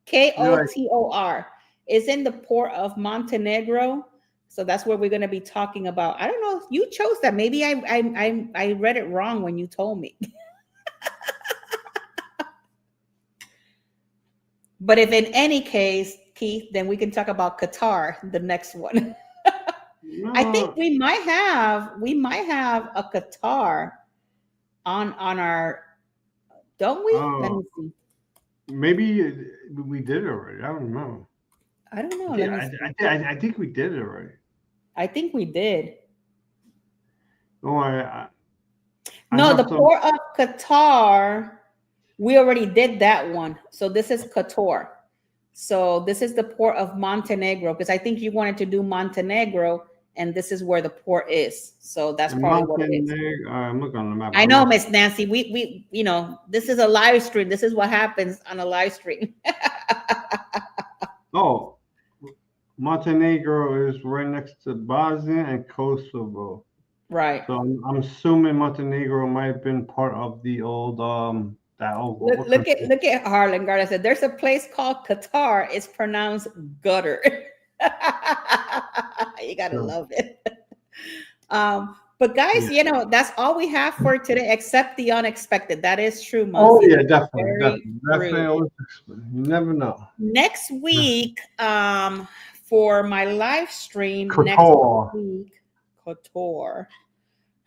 K you're O like, T O R is in the port of Montenegro. So that's where we're going to be talking about. I don't know if you chose that. Maybe I read it wrong when you told me. But if in any case, Keith, then we can talk about Qatar, the next one. I think no. we might have a Qatar on our, don't we? Let Oh, me see. maybe we did it already. I don't know. I don't know. I think Let me I, see. I, I think we did it already. I think we did. No, I No, the have to. port of Qatar, we already did that one. So this is Qatar. So this is the port of Montenegro because I think you wanted to do Montenegro and this is where the port is. So that's probably what it is. Montenegro. I'm looking on the map. I I'm know, not. Miss Nancy. This is a live stream. This is what happens on a live stream. Oh, Montenegro is right next to Bosnia and Kosovo. Right. So I'm assuming Montenegro might have been part of the old that old Look, what look at country? look at Harlan Garda said there's a place called Qatar. It's pronounced gutter. You gotta So, love it. But guys, yeah. that's all we have for today, except the unexpected. That is true, Oh Muncie. yeah, That is definitely, very definitely, true. definitely. You never know. Next week, for my live stream next Couture. week, Couture.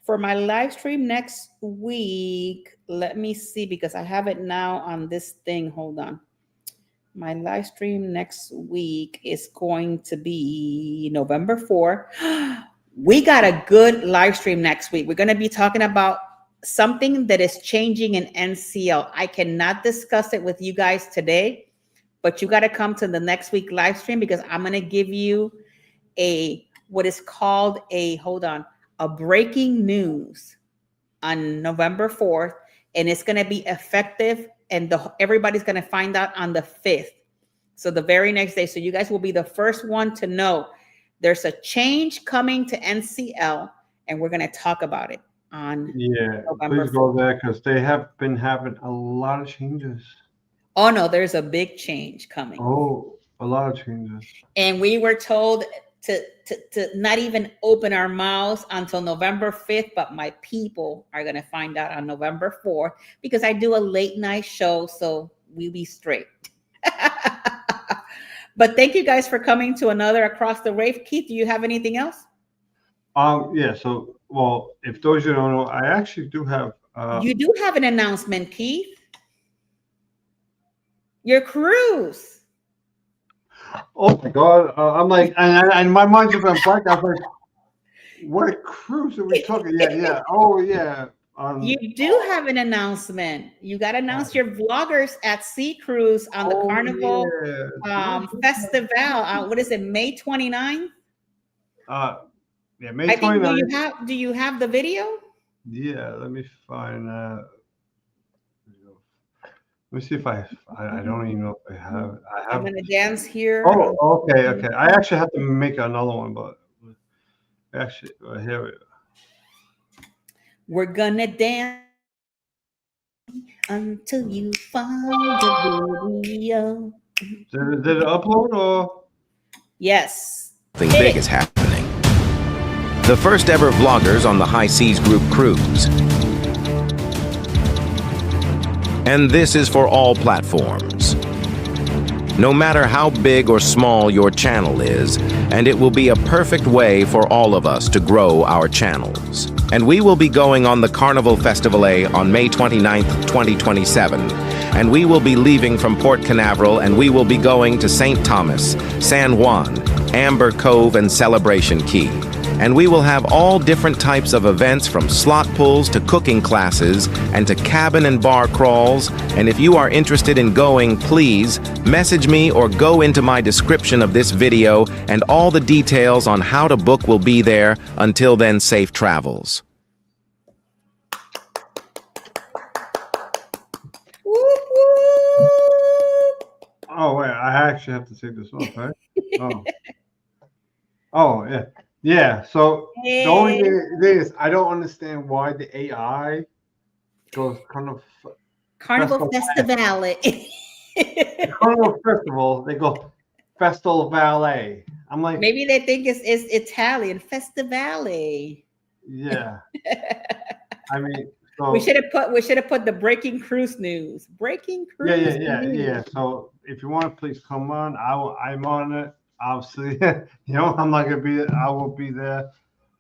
For my live stream next week, let me see because I have it now on this thing. Hold on. My live stream next week is going to be November 4. We got a good live stream next week. We're going to be talking about something that is changing in NCL. I cannot discuss it with you guys today, but you got to come to the next week live stream because I'm going to give you a what is called a breaking news on November 4th, and it's going to be effective and everybody's going to find out on the 5th. So the very next day. So you guys will be the first one to know there's a change coming to NCL, and we're going to talk about it on Yeah, November please go 4th. there because they have been having a lot of changes. Oh no, there's a big change coming. Oh, a lot of changes. And we were told to not even open our mouths until November 5th, but my people are going to find out on November 4th because I do a late night show, so we be straight. But thank you guys for coming to another Across the Rave. Keith, do you have anything else? Yeah. So, well, if those you don't know, I actually do have. You do have an announcement, Keith. Your cruise. Oh my God! I'm like, and my mind just went blank. I was like, what a cruise are we talking? Yeah. Oh yeah. You do have an announcement. You got to announce your vloggers at Sea Cruise on the oh Carnival yeah. Do Festival. What is it, May 29th? Yeah, May I think, 29th. do you have the video? Yeah, let me find. Let me see if I don't even know if I have. I I'm have. gonna dance here. Oh, okay. I actually have to make another one, but actually, here we go. We're gonna dance until you find the video. Did it upload or? Yes. Something Hit big it. is happening. The first ever vloggers on the High Seas Group cruise. And this is for all platforms. No matter how big or small your channel is, and it will be a perfect way for all of us to grow our channels. And we will be going on the Carnival Festival A on May 29th, 2027. And we will be leaving from Port Canaveral and we will be going to St. Thomas, San Juan, Amber Cove, and Celebration Key. And we will have all different types of events from slot pulls to cooking classes and to cabin and bar crawls. And if you are interested in going, please message me or go into my description of this video and all the details on how to book will be there. Until then, safe travels. Whoop, whoop. Oh wait, I actually have to take this off, right? Oh. Oh yeah. Yeah. So the only Hey. thing is I don't understand why the AI goes kind of Carnival Festival. Festival. Carnival Festival. They go Festival Ballet. I'm like, Maybe they think it's Italian. Festivale. yeah. I mean, so We should have put the breaking cruise news. Breaking cruise news. yeah. So if you want to please come on, I'm on it. Obviously, I'm not gonna be. I will be there.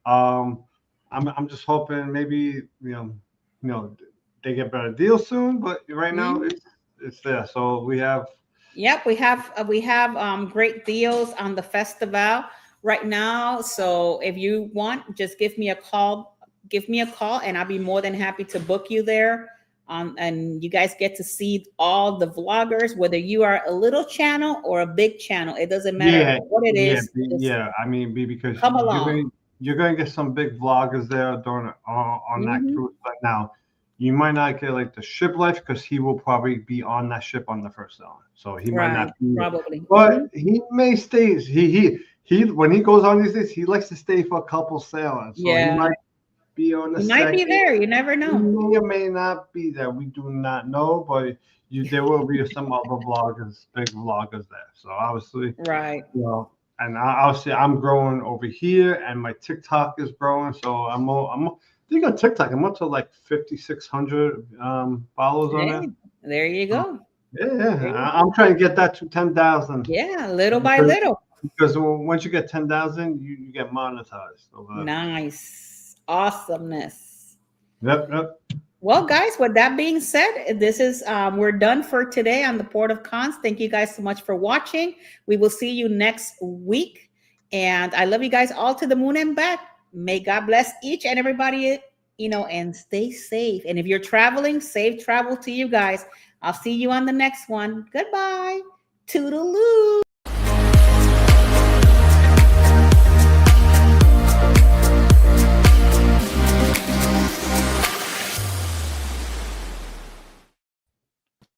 I'm just hoping maybe they get better deals soon. But right now Mhm. it's there. So we have. Yep, we have great deals on the festival right now. So if you want, just give me a call. Give me a call, and I'll be more than happy to book you there. And you guys get to see all the vloggers, whether you are a little channel or a big channel. It doesn't matter what it is. Just I mean, because come along. you're going to get some big vloggers there during on that Mhm. cruise. But now, you might not get like the ship life because he will probably be on that ship on the first island, so he might Right, not be. probably. But he may stay. He when he goes on these days, he likes to stay for a couple sailings, so he Yeah, might be on the you might be second. there. You never He know. may or may not be there. We do not know, but there will be some other vloggers, big vloggers there. So obviously, Right. and obviously I'm growing over here, and my TikTok is growing. So I think on TikTok I'm up to like 5,600 followers on there. Hey, there you So, go. There yeah, you I'm go. trying to get that to 10,000 Yeah, little by because little. once you get 10,000, you get monetized over there. Nice. Awesomeness. Yep. Well, guys, with that being said, this is we're done for today on the Port of Cons. Thank you guys so much for watching. We will see you next week. And I love you guys all to the moon and back. May God bless each and everybody, and stay safe. And if you're traveling, safe travel to you guys. I'll see you on the next one. Goodbye. Toodaloo.